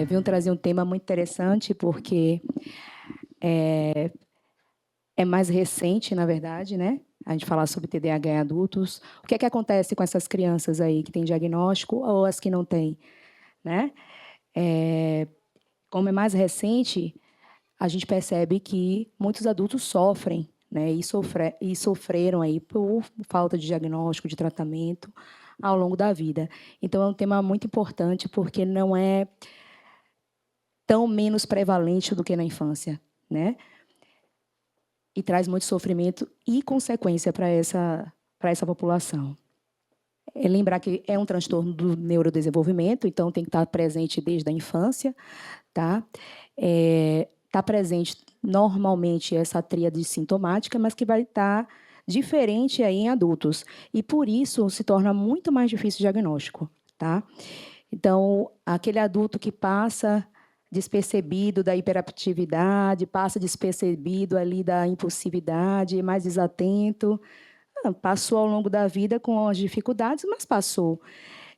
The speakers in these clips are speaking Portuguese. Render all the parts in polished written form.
Venho trazer um tema muito interessante, porque é mais recente, na verdade, né? A gente falar sobre TDAH em adultos. O que é que acontece com essas crianças aí que têm diagnóstico ou as que não têm, né? Como é mais recente, a gente percebe que muitos adultos sofrem, né? E sofreram aí por falta de diagnóstico, de tratamento ao longo da vida. Então, é um tema muito importante, porque não é tão menos prevalente do que na infância, né? E traz muito sofrimento e consequência para essa população. Lembrar que é um transtorno do neurodesenvolvimento, então tem que estar presente desde a infância, tá? Está presente normalmente essa tríade sintomática, mas que vai estar diferente aí em adultos. E por isso se torna muito mais difícil o diagnóstico, tá? Então, aquele adulto que passa despercebido da hiperatividade, passa despercebido ali da impulsividade, mais desatento, passou ao longo da vida com as dificuldades, mas passou.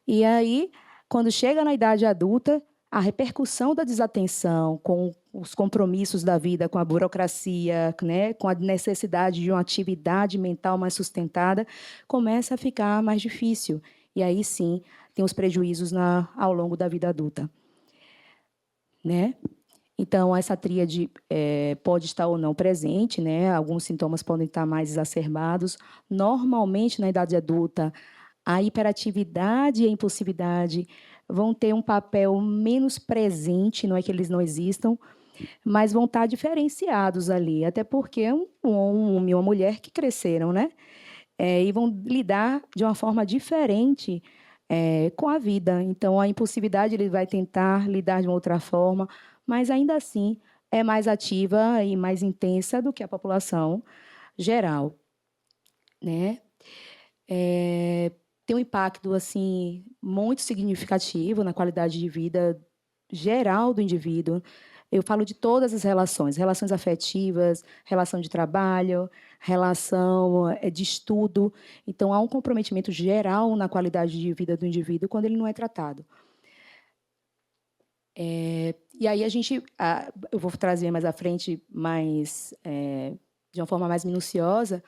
E aí, quando chega na idade adulta, a repercussão da desatenção com os compromissos da vida, com a burocracia, né, com a necessidade de uma atividade mental mais sustentada, começa a ficar mais difícil. E aí sim, tem os prejuízos ao longo da vida adulta, né? Então, essa tríade pode estar ou não presente, né? Alguns sintomas podem estar mais exacerbados. Normalmente, na idade adulta, a hiperatividade e a impulsividade vão ter um papel menos presente, não é que eles não existam, mas vão estar diferenciados ali, até porque é um homem e uma mulher que cresceram, né? E vão lidar de uma forma diferente com a vida. Então, a impulsividade ele vai tentar lidar de uma outra forma, mas ainda assim é mais ativa e mais intensa do que a população geral, né? Tem um impacto assim muito significativo na qualidade de vida geral do indivíduo. Eu falo de todas as relações, relações afetivas, relação de trabalho, relação de estudo. Então, há um comprometimento geral na qualidade de vida do indivíduo quando ele não é tratado. E aí eu vou trazer mais à frente, de uma forma mais minuciosa,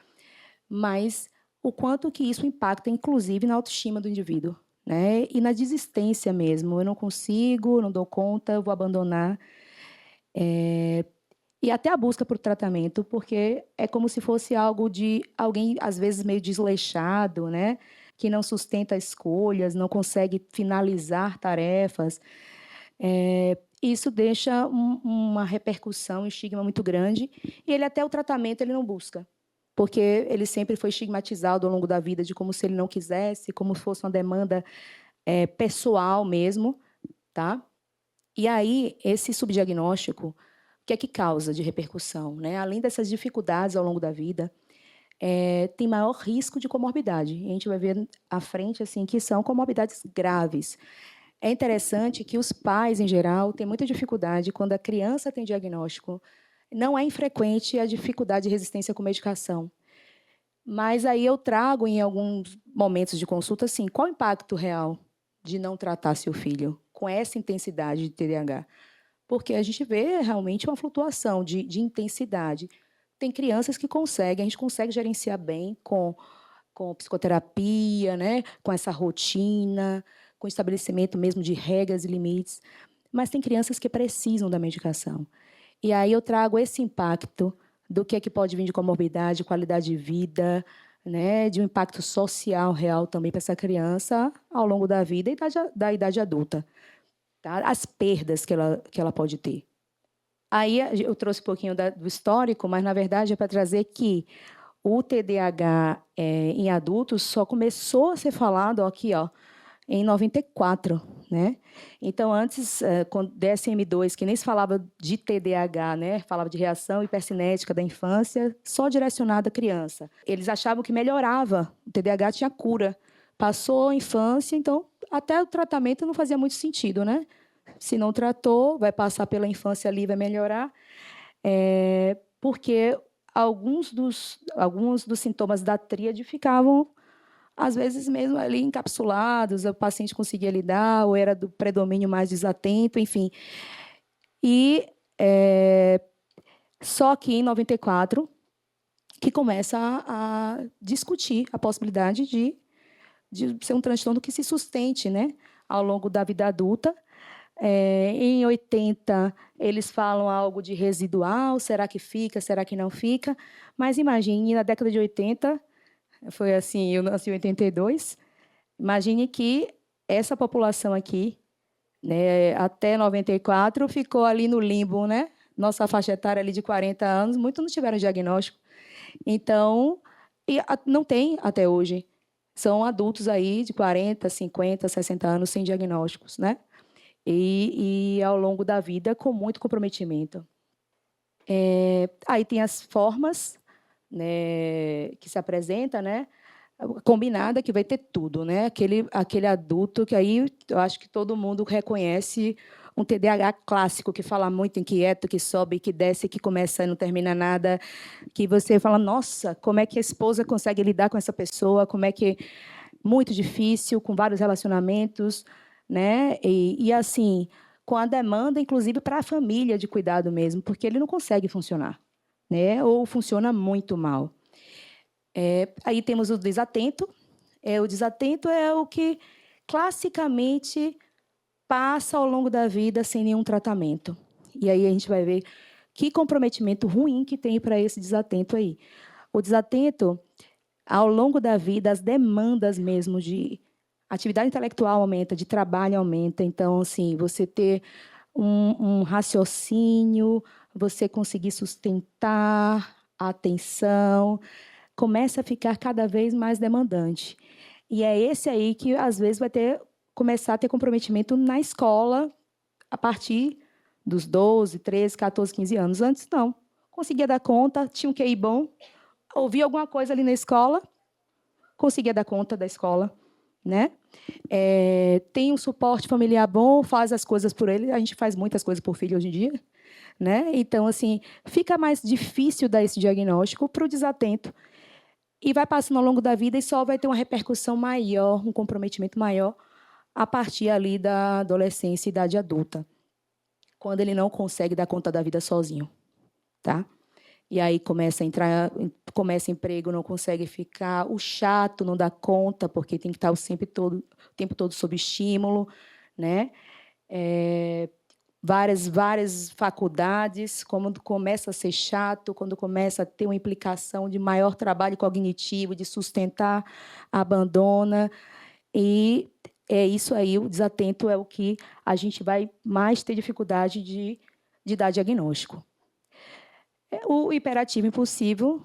mas o quanto que isso impacta, inclusive, na autoestima do indivíduo, né? E na desistência mesmo. Eu não consigo, não dou conta, eu vou abandonar. E até a busca por tratamento, porque é como se fosse algo de alguém, às vezes, meio desleixado, né? Que não sustenta escolhas, não consegue finalizar tarefas. Isso deixa uma repercussão, um estigma muito grande, e ele até o tratamento ele não busca, porque ele sempre foi estigmatizado ao longo da vida de como se ele não quisesse, como se fosse uma demanda pessoal mesmo, tá? E aí, esse subdiagnóstico, o que é que causa de repercussão, né? Além dessas dificuldades ao longo da vida, tem maior risco de comorbidade. E a gente vai ver à frente assim que são comorbidades graves. É interessante que os pais, em geral, têm muita dificuldade quando a criança tem diagnóstico. Não é infrequente a dificuldade de resistência com medicação. Mas aí eu trago, em alguns momentos de consulta, assim, qual o impacto real de não tratar seu filho com essa intensidade de TDAH? Porque a gente vê realmente uma flutuação de intensidade. Tem crianças que conseguem, a gente consegue gerenciar bem com psicoterapia, né? Com essa rotina, com estabelecimento mesmo de regras e limites. Mas tem crianças que precisam da medicação. E aí eu trago esse impacto do que é que pode vir de comorbidade, qualidade de vida, né, de um impacto social real também para essa criança ao longo da vida e da idade adulta. Tá? As perdas que ela pode ter. Aí eu trouxe um pouquinho do histórico, mas, na verdade, é para trazer que o TDAH em adultos só começou a ser falado aqui, ó, em 94, né? Então, antes, com DSM-2, que nem se falava de TDAH, né? Falava de reação hipercinética da infância, só direcionada à criança. Eles achavam que melhorava, o TDAH tinha cura. Passou a infância, então, até o tratamento não fazia muito sentido, né? Se não tratou, vai passar pela infância ali, vai melhorar. Porque alguns dos sintomas da tríade ficavam às vezes mesmo ali encapsulados, o paciente conseguia lidar, ou era do predomínio mais desatento, enfim. E só que em 94 que começa a discutir a possibilidade de ser um transtorno que se sustente, né, ao longo da vida adulta. Em 80, eles falam algo de residual, será que fica, será que não fica? Mas imagine, na década de 80, foi assim, eu nasci em 82, imagine que essa população aqui, né, até 94, ficou ali no limbo, né? Nossa faixa etária ali de 40 anos, muitos não tiveram diagnóstico. Então, não tem até hoje. São adultos aí de 40, 50, 60 anos sem diagnósticos, né? E ao longo da vida com muito comprometimento. Aí tem as formas, né, que se apresenta, né? Combinada, que vai ter tudo, né? Aquele adulto que aí eu acho que todo mundo reconhece um TDAH clássico, que fala muito inquieto, que sobe, que desce, que começa e não termina nada, que você fala, nossa, como é que a esposa consegue lidar com essa pessoa, como é que... Muito difícil, com vários relacionamentos, né? E assim, com a demanda, inclusive, para a família de cuidado mesmo, porque ele não consegue funcionar, né? Ou funciona muito mal. Aí temos o desatento. O desatento é o que classicamente passa ao longo da vida sem nenhum tratamento. E aí a gente vai ver que comprometimento ruim que tem para esse desatento aí. O desatento, ao longo da vida, as demandas mesmo de atividade intelectual aumenta, de trabalho aumenta. Então, assim, você ter um raciocínio, você conseguir sustentar a atenção, começa a ficar cada vez mais demandante. E é esse aí que, às vezes, vai começar a ter comprometimento na escola, a partir dos 12, 13, 14, 15 anos. Antes, não. Conseguia dar conta, tinha um QI bom, ouvia alguma coisa ali na escola, conseguia dar conta da escola, né? Tem um suporte familiar bom, faz as coisas por ele. A gente faz muitas coisas por filho hoje em dia, né? Então, assim, fica mais difícil dar esse diagnóstico para o desatento. E vai passando ao longo da vida e só vai ter uma repercussão maior, um comprometimento maior a partir ali da adolescência e idade adulta, quando ele não consegue dar conta da vida sozinho, tá? E aí começa emprego, não consegue ficar, o chato não dá conta, porque tem que estar o tempo todo sob estímulo, né? Várias faculdades, quando começa a ser chato, quando começa a ter uma implicação de maior trabalho cognitivo, de sustentar, abandona. E é isso aí, o desatento é o que a gente vai mais ter dificuldade de dar diagnóstico. O hiperativo impulsivo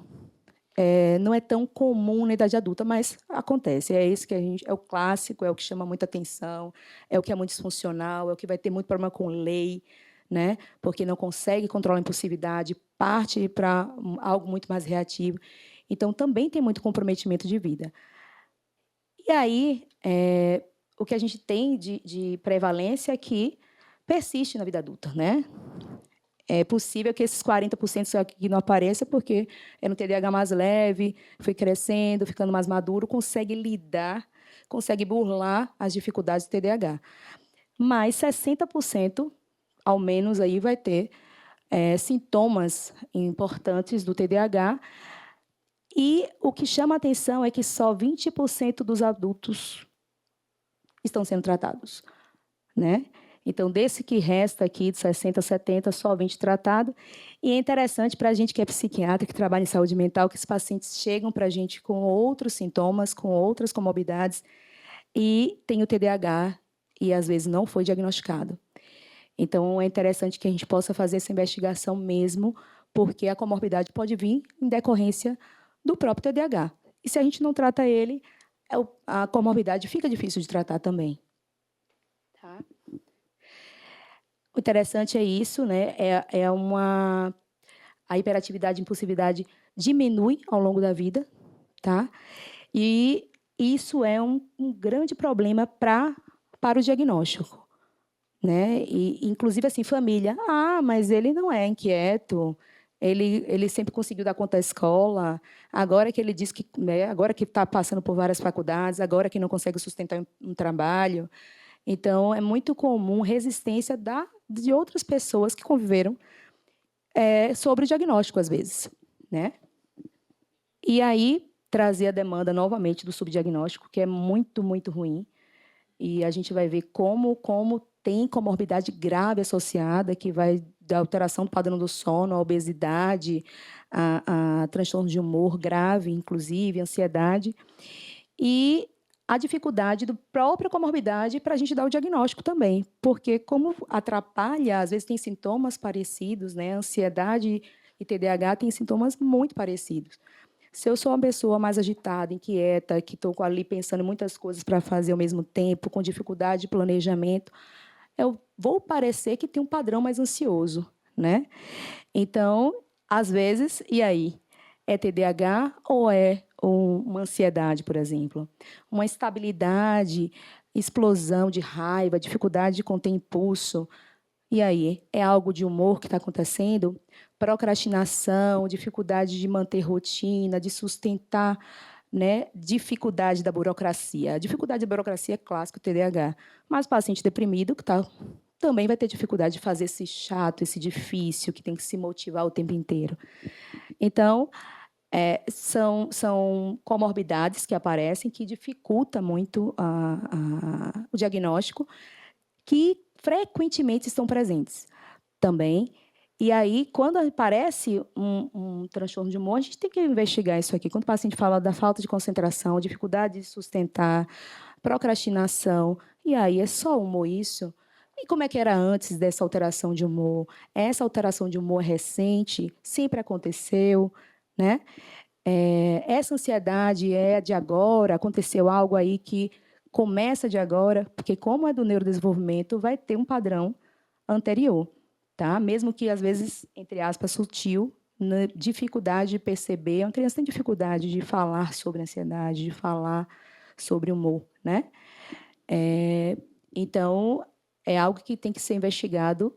não é tão comum na idade adulta, mas acontece. É esse que é o clássico, é o que chama muita atenção, é o que é muito disfuncional, é o que vai ter muito problema com lei, né? Porque não consegue controlar a impulsividade, parte para algo muito mais reativo. Então, também tem muito comprometimento de vida. E aí, o que a gente tem de prevalência é que persiste na vida adulta, né? É possível que esses 40% aqui não apareça, porque é no TDAH mais leve, foi crescendo, ficando mais maduro, consegue lidar, consegue burlar as dificuldades do TDAH. Mas 60%, ao menos, aí vai ter sintomas importantes do TDAH. E o que chama a atenção é que só 20% dos adultos estão sendo tratados, né? Então, desse que resta aqui, de 60, 70, só 20 tratado. E é interessante para a gente que é psiquiatra, que trabalha em saúde mental, que os pacientes chegam para a gente com outros sintomas, com outras comorbidades, e tem o TDAH, e às vezes não foi diagnosticado. Então, é interessante que a gente possa fazer essa investigação mesmo, porque a comorbidade pode vir em decorrência do próprio TDAH. E se a gente não trata ele, a comorbidade fica difícil de tratar também. Tá? O interessante é isso, né? A hiperatividade e impulsividade diminui ao longo da vida, tá? E isso é um grande problema para o diagnóstico, né? E, inclusive, assim, família. Ah, mas ele não é inquieto, Ele sempre conseguiu dar conta da escola. Agora que ele diz que, né, agora que está passando por várias faculdades, agora que não consegue sustentar um trabalho. Então, é muito comum resistência de outras pessoas que conviveram sobre o diagnóstico, às vezes, né? E aí, trazer a demanda novamente do subdiagnóstico, que é muito, muito ruim. E a gente vai ver como tem comorbidade grave associada, que vai da alteração do padrão do sono, a obesidade, a transtorno de humor grave, inclusive, ansiedade. E a dificuldade do própria comorbidade para a gente dar o diagnóstico também, porque como atrapalha, às vezes tem sintomas parecidos, né? Ansiedade e TDAH têm sintomas muito parecidos. Se eu sou uma pessoa mais agitada, inquieta, que estou ali pensando em muitas coisas para fazer ao mesmo tempo, com dificuldade de planejamento, eu vou parecer que tem um padrão mais ansioso, né? Então, às vezes, e aí? É TDAH ou é uma ansiedade, por exemplo? Uma instabilidade, explosão de raiva, dificuldade de conter impulso. E aí? É algo de humor que está acontecendo? Procrastinação, dificuldade de manter rotina, de sustentar, né? Dificuldade da burocracia. A dificuldade da burocracia é clássico TDAH. Mas o paciente deprimido, que também vai ter dificuldade de fazer esse chato, esse difícil, que tem que se motivar o tempo inteiro. Então, são comorbidades que aparecem, que dificultam muito o diagnóstico, que frequentemente estão presentes também. E aí, quando aparece um transtorno de humor, a gente tem que investigar isso aqui. Quando o paciente fala da falta de concentração, dificuldade de sustentar, procrastinação, e aí é só humor isso? E como é que era antes dessa alteração de humor? Essa alteração de humor recente sempre aconteceu, né? Essa ansiedade é de agora? Aconteceu algo aí que começa de agora? Porque como é do neurodesenvolvimento, vai ter um padrão anterior, tá? Mesmo que às vezes, entre aspas, sutil, na dificuldade de perceber, uma criança tem dificuldade de falar sobre ansiedade, de falar sobre humor, né? Então, é algo que tem que ser investigado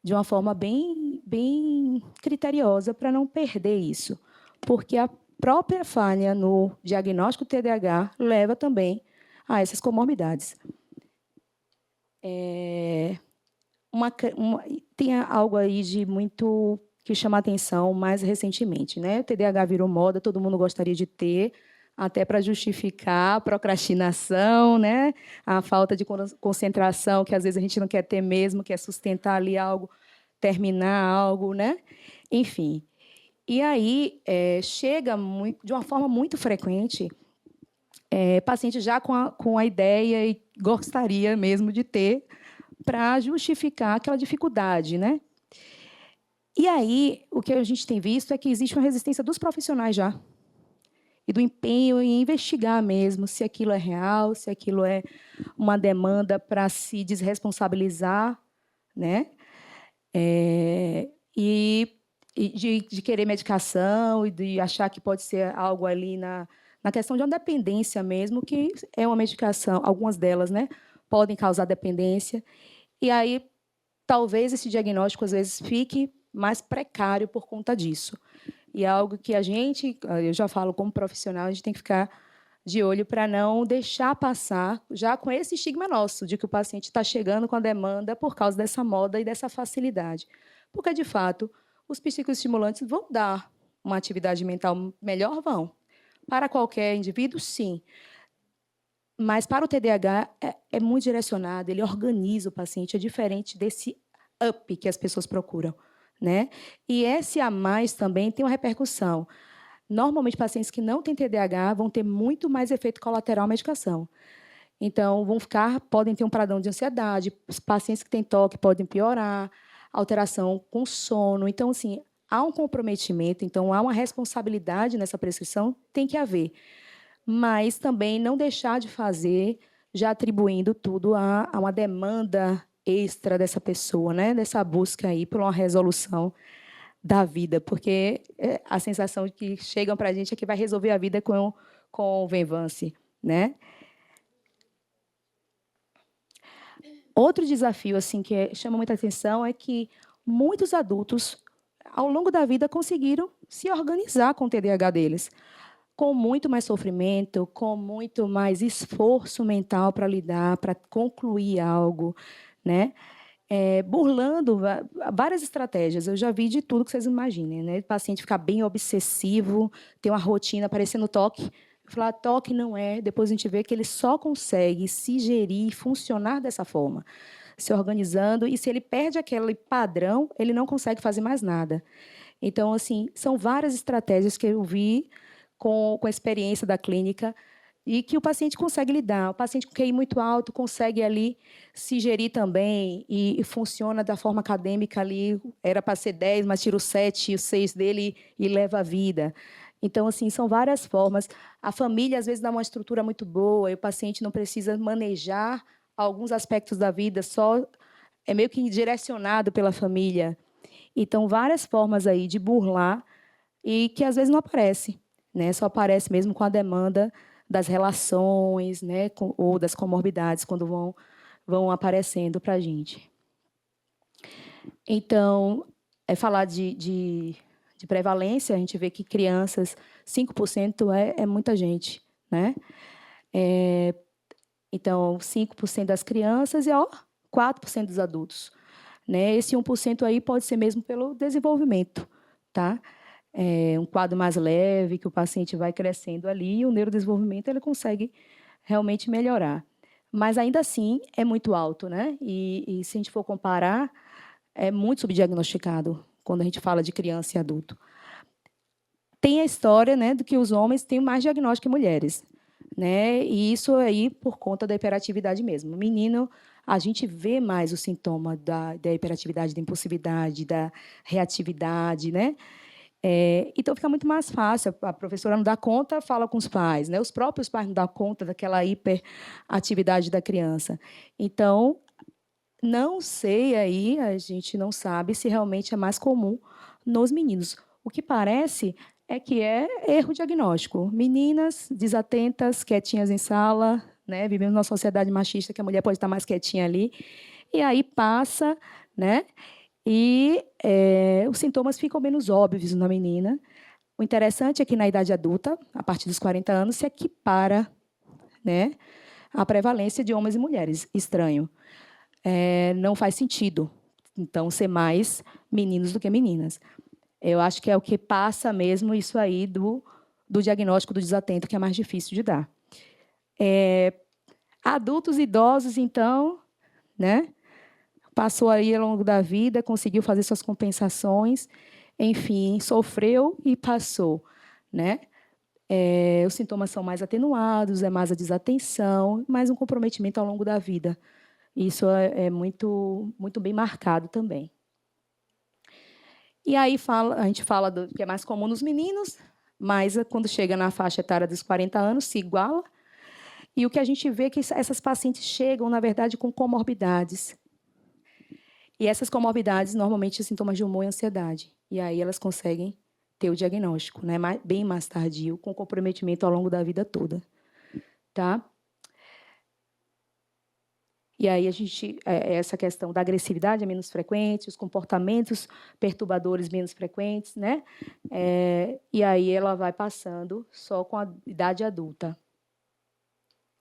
de uma forma bem criteriosa para não perder isso, porque a própria falha no diagnóstico TDAH leva também a essas comorbidades. Tem algo aí de muito que chama a atenção mais recentemente, né? O TDAH virou moda, todo mundo gostaria de ter, até para justificar a procrastinação, né? A falta de concentração, que às vezes a gente não quer ter mesmo, quer sustentar ali algo, terminar algo, né? Enfim. E aí chega de uma forma muito frequente paciente já com a ideia e gostaria mesmo de ter para justificar aquela dificuldade, né? E aí, o que a gente tem visto é que existe uma resistência dos profissionais já, e do empenho em investigar mesmo se aquilo é real, se aquilo é uma demanda para se desresponsabilizar, né? De querer medicação e de achar que pode ser algo ali na questão de uma dependência mesmo, que é uma medicação, algumas delas, né, podem causar dependência. E aí, talvez esse diagnóstico, às vezes, fique mais precário por conta disso. E é algo que a gente, eu já falo como profissional, a gente tem que ficar de olho para não deixar passar, já com esse estigma nosso, de que o paciente está chegando com a demanda por causa dessa moda e dessa facilidade. Porque, de fato, os psicoestimulantes vão dar uma atividade mental melhor? Vão. Para qualquer indivíduo, sim. Mas para o TDAH é muito direcionado, ele organiza o paciente, é diferente desse up que as pessoas procuram, né? E esse a mais também tem uma repercussão. Normalmente, pacientes que não têm TDAH vão ter muito mais efeito colateral à medicação. Então, podem ter um padrão de ansiedade, os pacientes que têm toque podem piorar, alteração com sono. Então, assim, há um comprometimento, então há uma responsabilidade nessa prescrição, tem que haver. Mas também não deixar de fazer, já atribuindo tudo a uma demanda extra dessa pessoa, né? Dessa busca aí por uma resolução da vida, porque a sensação que chegam para a gente é que vai resolver a vida com o Venvance, né? Outro desafio assim que chama muita atenção é que muitos adultos ao longo da vida, conseguiram se organizar com o TDAH deles, com muito mais sofrimento, com muito mais esforço mental para lidar, para concluir algo, né? Burlando várias estratégias. Eu já vi de tudo que vocês imaginem, né? O paciente ficar bem obsessivo, ter uma rotina parecendo toque. Falar toque não é, depois a gente vê que ele só consegue se gerir e funcionar dessa forma, se organizando, e se ele perde aquele padrão, ele não consegue fazer mais nada. Então, assim, são várias estratégias que eu vi com a experiência da clínica e que o paciente consegue lidar. O paciente com QI muito alto consegue ali se gerir também e funciona da forma acadêmica ali. Era para ser 10, mas tira o 7 e o 6 dele e leva a vida. Então, assim, são várias formas. A família, às vezes, dá uma estrutura muito boa e o paciente não precisa manejar alguns aspectos da vida, só é meio que direcionado pela família. Então, várias formas aí de burlar e que às vezes não aparece, né? Só aparece mesmo com a demanda das relações, né? Ou das comorbidades quando vão aparecendo para a gente. Então, falar de prevalência, a gente vê que crianças, 5% é muita gente, né? Então, 5% das crianças e 4% dos adultos. Né? Esse 1% aí pode ser mesmo pelo desenvolvimento, tá? Um quadro mais leve, que o paciente vai crescendo ali, e o neurodesenvolvimento ele consegue realmente melhorar. Mas, ainda assim, é muito alto, né? E se a gente for comparar, é muito subdiagnosticado quando a gente fala de criança e adulto. Tem a história, né, de que os homens têm mais diagnóstico que mulheres, né? E isso aí por conta da hiperatividade mesmo. O menino, a gente vê mais o sintoma da hiperatividade, da impulsividade, da reatividade, né? Então fica muito mais fácil. A professora não dá conta, fala com os pais, né? Os próprios pais não dão conta daquela hiperatividade da criança. Então, não sei aí, a gente não sabe se realmente é mais comum nos meninos. O que parece é que é erro diagnóstico. Meninas desatentas, quietinhas em sala, né? Vivemos numa sociedade machista que a mulher pode estar mais quietinha ali. E aí passa, né? E os sintomas ficam menos óbvios na menina. O interessante é que na idade adulta, a partir dos 40 anos, se equipara, né, a prevalência de homens e mulheres. Estranho. Não faz sentido, então, ser mais meninos do que meninas. Eu acho que é o que passa mesmo isso aí do diagnóstico do desatento, que é mais difícil de dar. Adultos e idosos, então, né? Passou aí ao longo da vida, conseguiu fazer suas compensações, enfim, sofreu e passou, né? Os sintomas são mais atenuados, é mais a desatenção, mais um comprometimento ao longo da vida. Isso é muito, muito bem marcado também. E aí a gente fala do que é mais comum nos meninos, mas quando chega na faixa etária dos 40 anos, se iguala. E o que a gente vê é que essas pacientes chegam, na verdade, com comorbidades. E essas comorbidades, normalmente, são sintomas de humor e ansiedade. E aí elas conseguem ter o diagnóstico, né? Bem mais tardio, com comprometimento ao longo da vida toda. Tá? E aí essa questão da agressividade é menos frequente, os comportamentos perturbadores menos frequentes, né? E aí ela vai passando só com a idade adulta.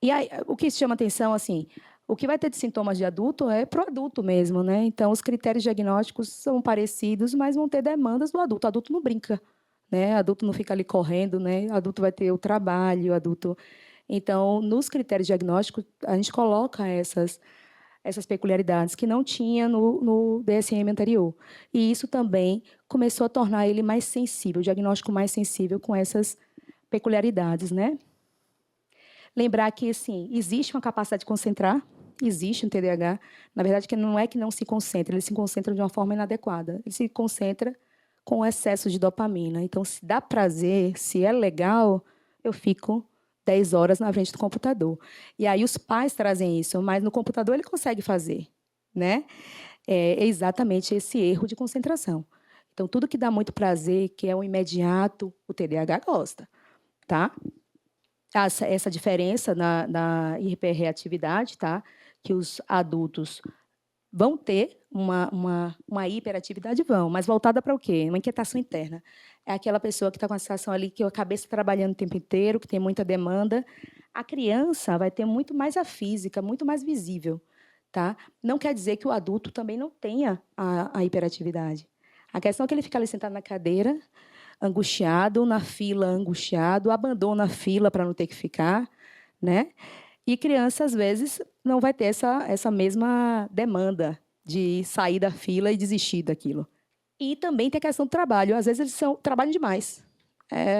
E aí, o que chama atenção, assim, o que vai ter de sintomas de adulto é para o adulto mesmo, né? Então, os critérios diagnósticos são parecidos, mas vão ter demandas do adulto. O adulto não brinca, né? O adulto não fica ali correndo, né? O adulto vai ter o trabalho, o adulto... Então, nos critérios diagnósticos, a gente coloca essas peculiaridades que não tinha no DSM anterior. E isso também começou a tornar ele mais sensível, o diagnóstico mais sensível com essas peculiaridades, né? Lembrar que, assim, existe uma capacidade de concentrar, existe um TDAH. Na verdade, que não é que não se concentra, ele se concentra de uma forma inadequada. Ele se concentra com excesso de dopamina. Então, se dá prazer, se é legal, eu fico 10 horas na frente do computador. E aí os pais trazem isso, mas no computador ele consegue fazer, né? É exatamente esse erro de concentração. Então, tudo que dá muito prazer, que é o imediato, o TDAH gosta, tá? Essa diferença na hiperreatividade, tá? Que os adultos Vão ter uma hiperatividade, vão, mas voltada para o quê? Uma inquietação interna. É aquela pessoa que está com a sensação ali que a cabeça trabalhando o tempo inteiro, que tem muita demanda. A criança vai ter muito mais a física, muito mais visível. Tá? Não quer dizer que o adulto também não tenha a hiperatividade. A questão é que ele fica ali sentado na cadeira, angustiado, na fila, angustiado, abandona a fila para não ter que ficar, né? E criança, às vezes, não vai ter essa mesma demanda de sair da fila e desistir daquilo. E também tem a questão do trabalho. Às vezes, eles trabalham demais.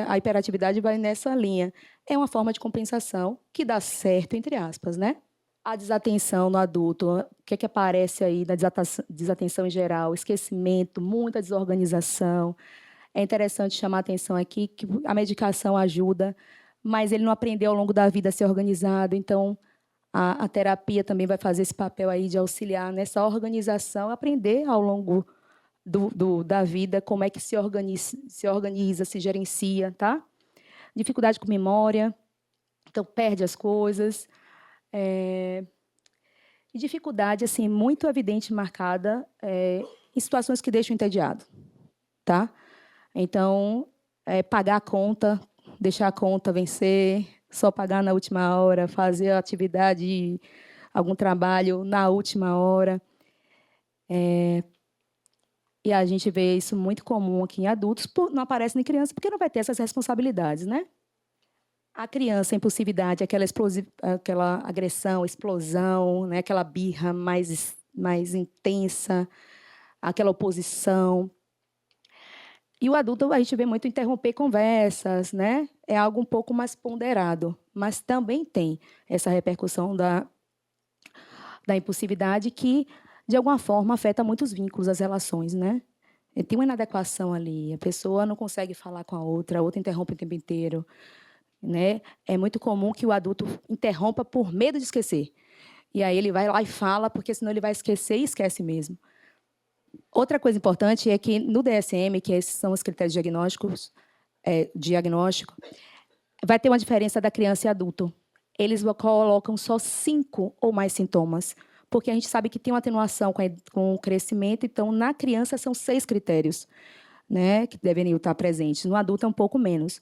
A hiperatividade vai nessa linha. É uma forma de compensação que dá certo, entre aspas, né? A desatenção no adulto, o que é que aparece aí da desatenção em geral? Esquecimento, muita desorganização. É interessante chamar a atenção aqui que a medicação ajuda, mas ele não aprendeu ao longo da vida a ser organizado, então a terapia também vai fazer esse papel aí de auxiliar nessa organização, aprender ao longo da vida como é que se organiza, se gerencia, tá? Dificuldade com memória, então perde as coisas. E dificuldade assim muito evidente, marcada em situações que deixam entediado, tá? Então, pagar a conta, deixar a conta vencer, só pagar na última hora, fazer a atividade, algum trabalho na última hora. E a gente vê isso muito comum aqui em adultos, não aparece em criança, porque não vai ter essas responsabilidades, né? A criança, a impulsividade, aquela agressão, explosão, né? Aquela birra mais intensa, aquela oposição. E o adulto, a gente vê muito interromper conversas, né? É algo um pouco mais ponderado, mas também tem essa repercussão da impulsividade que, de alguma forma, afeta muitos vínculos, as relações, né? Tem uma inadequação ali, a pessoa não consegue falar com a outra interrompe o tempo inteiro, né? É muito comum que o adulto interrompa por medo de esquecer. E aí ele vai lá e fala, porque senão ele vai esquecer e esquece mesmo. Outra coisa importante é que no DSM, que esses são os critérios diagnósticos, diagnóstico, vai ter uma diferença da criança e adulto. Eles colocam só 5 ou mais sintomas, porque a gente sabe que tem uma atenuação com o crescimento, então na criança são 6 critérios, né, que deveriam estar presentes. No adulto é um pouco menos.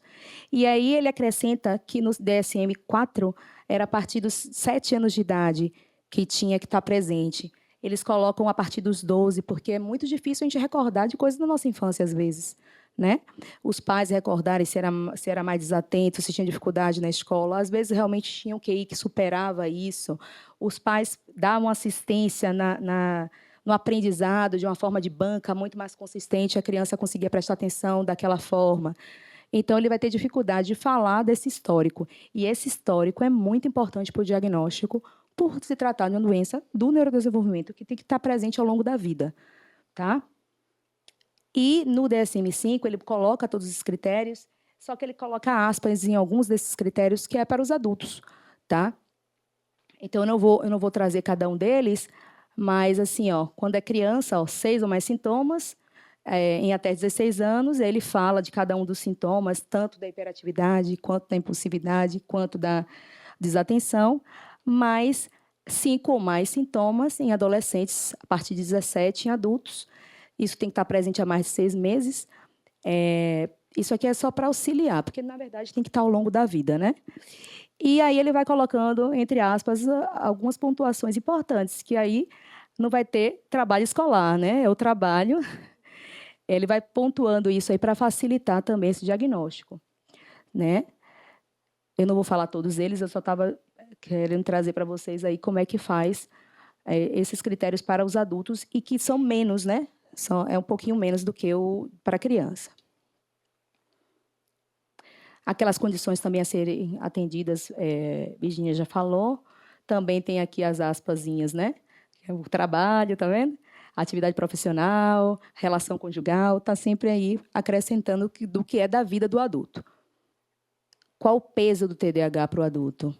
E aí ele acrescenta que no DSM-4 era a partir dos 7 anos de idade que tinha que estar presente. Eles colocam a partir dos 12, porque é muito difícil a gente recordar de coisas da nossa infância, às vezes, né? Os pais recordarem se era mais desatento, se tinha dificuldade na escola. Às vezes, realmente, tinha um QI que superava isso. Os pais davam assistência no aprendizado de uma forma de banca muito mais consistente, a criança conseguia prestar atenção daquela forma. Então, ele vai ter dificuldade de falar desse histórico. E esse histórico é muito importante para o diagnóstico, por se tratar de uma doença do neurodesenvolvimento que tem que estar presente ao longo da vida, tá? E no DSM-5 ele coloca todos os critérios, só que ele coloca aspas em alguns desses critérios que é para os adultos, tá? Então eu não vou trazer cada um deles, mas assim, ó, quando é criança, ó, 6 ou mais sintomas, em até 16 anos, ele fala de cada um dos sintomas, tanto da hiperatividade, quanto da impulsividade, quanto da desatenção, mas 5 ou mais sintomas em adolescentes, a partir de 17 em adultos. Isso tem que estar presente há mais de 6 meses. Isso aqui é só para auxiliar, porque, na verdade, tem que estar ao longo da vida, né? E aí ele vai colocando, entre aspas, algumas pontuações importantes, que aí não vai ter trabalho escolar, né? É o trabalho. Ele vai pontuando isso aí para facilitar também esse diagnóstico, né? Eu não vou falar todos eles, eu só estava querendo trazer para vocês aí como é que faz esses critérios para os adultos e que são menos, né? É um pouquinho menos do que para a criança. Aquelas condições também a serem atendidas, Virginia já falou. Também tem aqui as aspasinhas, né? O trabalho, tá vendo? Atividade profissional, relação conjugal, está sempre aí acrescentando do que é da vida do adulto. Qual o peso do TDAH para o adulto?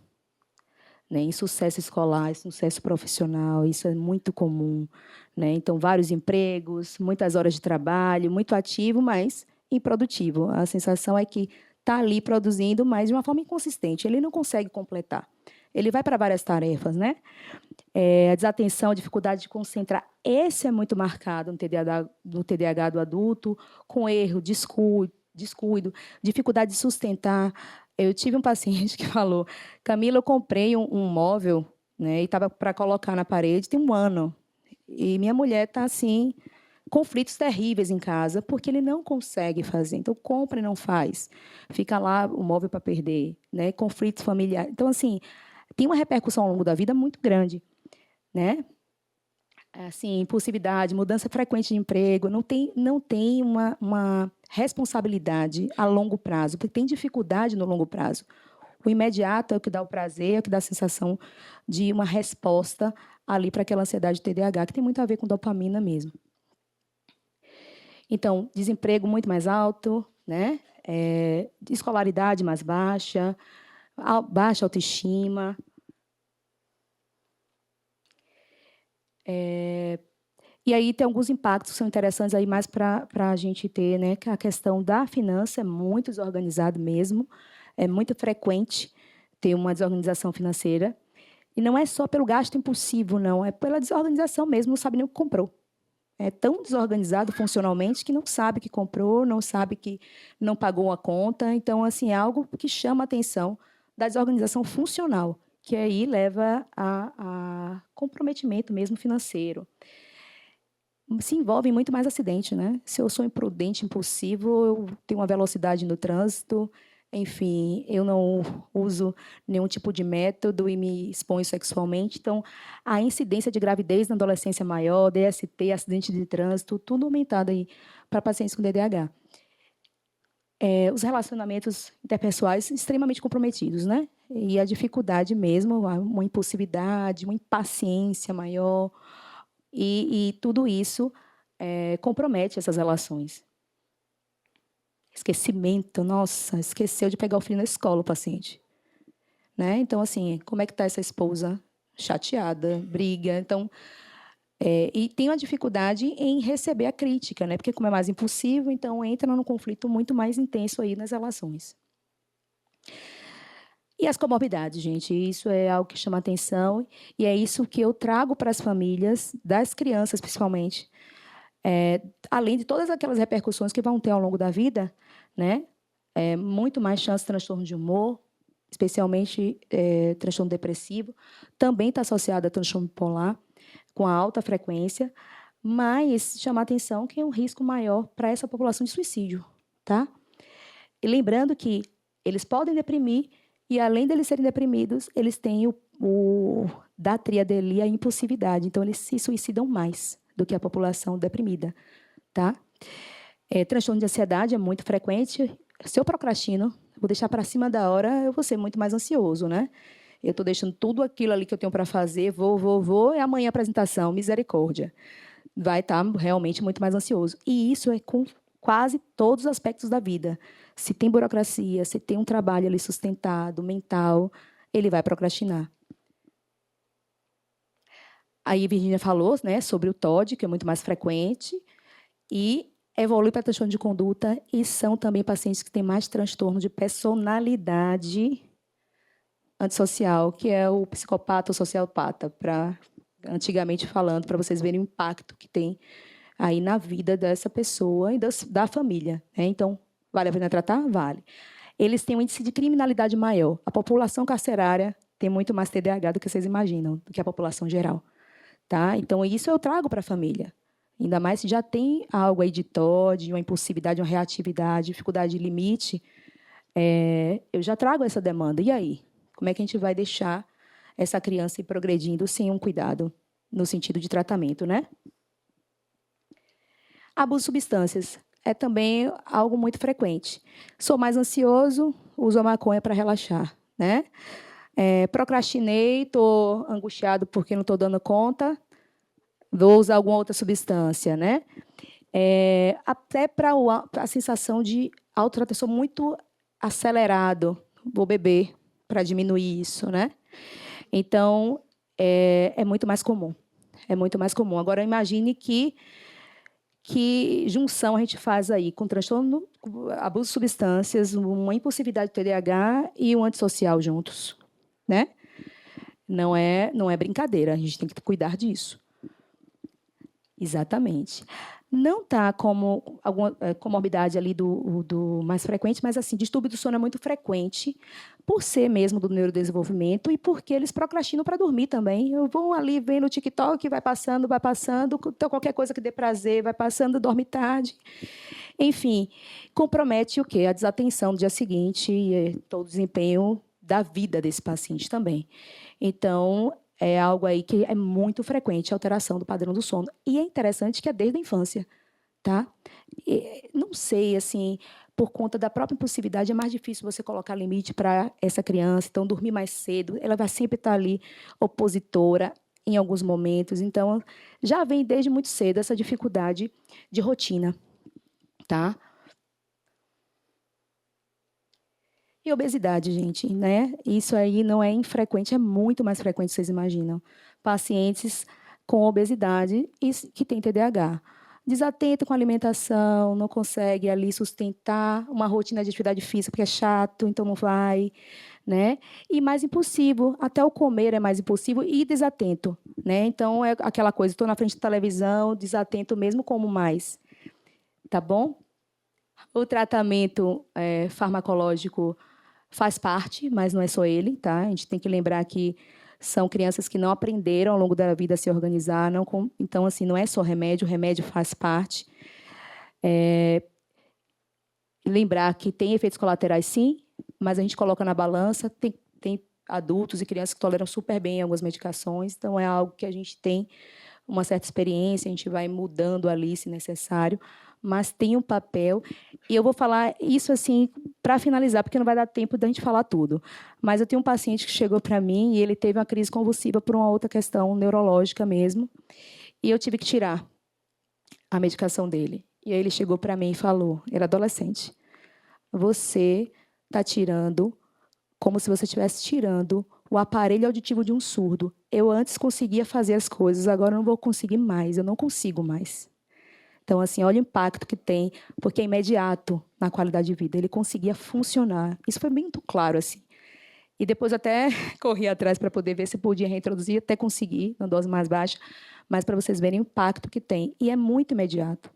Né? Insucesso escolar, insucesso profissional, isso é muito comum. Né? Então, vários empregos, muitas horas de trabalho, muito ativo, mas improdutivo. A sensação é que está ali produzindo, mas de uma forma inconsistente. Ele não consegue completar. ele vai para várias tarefas, né? A desatenção, a dificuldade de concentrar, esse é muito marcado no TDAH do adulto, com erro, descuido, dificuldade de sustentar. Eu tive um paciente que falou, Camila, eu comprei um móvel, né, e estava para colocar na parede tem um ano, e minha mulher está assim, conflitos terríveis em casa, porque ele não consegue fazer. Então, compra e não faz. Fica lá o móvel para perder, né? Conflitos familiares. Então, assim, tem uma repercussão ao longo da vida muito grande, né? Assim, impulsividade, mudança frequente de emprego, não tem uma responsabilidade a longo prazo, porque tem dificuldade no longo prazo. O imediato é o que dá o prazer, é o que dá a sensação de uma resposta ali para aquela ansiedade TDAH, que tem muito a ver com dopamina mesmo. Então, desemprego muito mais alto, né? Escolaridade mais baixa, baixa autoestima. E aí tem alguns impactos que são interessantes aí mais para a gente ter, né? Que a questão da finança é muito desorganizada mesmo, é muito frequente ter uma desorganização financeira. E não é só pelo gasto impulsivo, não, é pela desorganização mesmo, não sabe nem o que comprou. É tão desorganizado funcionalmente que não sabe que comprou, não sabe que não pagou a conta. Então, assim, é algo que chama a atenção da desorganização funcional, que aí leva a comprometimento mesmo financeiro. Se envolve muito mais acidente, né? Se eu sou imprudente, impulsivo, eu tenho uma velocidade no trânsito, enfim, eu não uso nenhum tipo de método e me exponho sexualmente. Então, a incidência de gravidez na adolescência maior, DST, acidente de trânsito, tudo aumentado aí para pacientes com DDAH. Os relacionamentos interpessoais extremamente comprometidos, né? E a dificuldade mesmo, uma impulsividade, uma impaciência maior, e tudo isso compromete essas relações. Esquecimento, nossa, esqueceu de pegar o filho na escola, o paciente. Né? Então, assim, como é que está essa esposa? Chateada, briga. Então, e tem uma dificuldade em receber a crítica, né? Porque como é mais impulsivo, então entra num conflito muito mais intenso aí nas relações. E as comorbidades, gente, isso é algo que chama atenção e é isso que eu trago para as famílias, das crianças principalmente, além de todas aquelas repercussões que vão ter ao longo da vida, né? Muito mais chance de transtorno de humor, especialmente transtorno depressivo, também está associado a transtorno bipolar, com alta frequência, mas chamar atenção que é um risco maior para essa população de suicídio, tá? E lembrando que eles podem deprimir e, além deles serem deprimidos, eles têm da tríade ali a impulsividade. Então, eles se suicidam mais do que a população deprimida, tá? Transtorno de ansiedade é muito frequente. Se eu procrastino, vou deixar para cima da hora, eu vou ser muito mais ansioso, né? Eu estou deixando tudo aquilo ali que eu tenho para fazer, vou, e amanhã a apresentação, misericórdia. Vai estar realmente muito mais ansioso. E isso é com quase todos os aspectos da vida. Se tem burocracia, se tem um trabalho ali sustentado, mental, ele vai procrastinar. Aí a Virginia falou, né, sobre o TOD, que é muito mais frequente, e evolui para transtorno de conduta, e são também pacientes que têm mais transtorno de personalidade antissocial, que é o psicopata ou sociopata, antigamente falando, para vocês verem o impacto que tem aí na vida dessa pessoa e da família. Né? Então, vale a pena tratar? Vale. Eles têm um índice de criminalidade maior. A população carcerária tem muito mais TDAH do que vocês imaginam, do que a população geral. Tá? Então, isso eu trago para a família. Ainda mais se já tem algo aí de TOD, uma impulsividade, uma reatividade, dificuldade de limite, eu já trago essa demanda. E aí? Como é que a gente vai deixar essa criança ir progredindo sem um cuidado no sentido de tratamento, né? Abuso de substâncias é também algo muito frequente. Sou mais ansioso, uso a maconha para relaxar, né? Procrastinei, estou angustiado porque não estou dando conta, vou usar alguma outra substância, né? Até para a sensação de autotratamento, sou muito acelerado, vou beber para diminuir isso, né? Então, é muito mais comum. É muito mais comum. Agora, imagine que junção a gente faz aí com transtorno, abuso de substâncias, uma impulsividade do TDAH e um antissocial juntos, né? Não é brincadeira, a gente tem que cuidar disso. Exatamente. Não está como alguma comorbidade ali do mais frequente, mas assim, distúrbio do sono é muito frequente, por ser mesmo do neurodesenvolvimento e porque eles procrastinam para dormir também. Eu vou ali vendo o TikTok, vai passando, então qualquer coisa que dê prazer, vai passando, dorme tarde. Enfim, compromete o quê? A desatenção no dia seguinte e todo o desempenho da vida desse paciente também. Então, é algo aí que é muito frequente, a alteração do padrão do sono. E é interessante que é desde a infância, tá? Não sei, assim, por conta da própria impulsividade, é mais difícil você colocar limite para essa criança. Então, dormir mais cedo, ela vai sempre estar ali opositora em alguns momentos. Então, já vem desde muito cedo essa dificuldade de rotina, tá? E obesidade, gente, né? Isso aí não é infrequente, é muito mais frequente do que vocês imaginam. Pacientes com obesidade e que têm TDAH. Desatento com a alimentação, não consegue ali sustentar uma rotina de atividade física, porque é chato, então não vai, né? E mais impulsivo, até o comer é mais impulsivo e desatento, né? Então é aquela coisa, estou na frente da televisão, desatento mesmo como mais, tá bom? O tratamento farmacológico faz parte, mas não é só ele, tá? A gente tem que lembrar que são crianças que não aprenderam ao longo da vida a se organizar, então, assim, não é só remédio, o remédio faz parte. Lembrar que tem efeitos colaterais, sim, mas a gente coloca na balança, tem adultos e crianças que toleram super bem algumas medicações, então é algo que a gente tem uma certa experiência, a gente vai mudando ali, se necessário, mas tem um papel. E eu vou falar isso assim para finalizar, porque não vai dar tempo da gente falar tudo. Mas eu tenho um paciente que chegou para mim e ele teve uma crise convulsiva por uma outra questão neurológica mesmo, e eu tive que tirar a medicação dele. E aí ele chegou para mim e falou, era adolescente, você está tirando como se você estivesse tirando o aparelho auditivo de um surdo. Eu antes conseguia fazer as coisas, agora eu não vou conseguir mais, eu não consigo mais. Então, assim, olha o impacto que tem, porque é imediato na qualidade de vida. Ele conseguia funcionar. Isso foi muito claro, assim. E depois até corri atrás para poder ver se podia reintroduzir, até conseguir, na dose mais baixa, mas para vocês verem o impacto que tem. E é muito imediato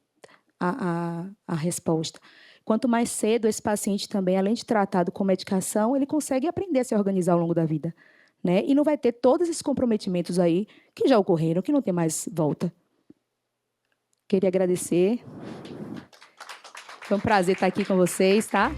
a resposta. Quanto mais cedo esse paciente também, além de tratado com medicação, ele consegue aprender a se organizar ao longo da vida, né? E não vai ter todos esses comprometimentos aí que já ocorreram, que não tem mais volta. Queria agradecer. Foi um prazer estar aqui com vocês, tá?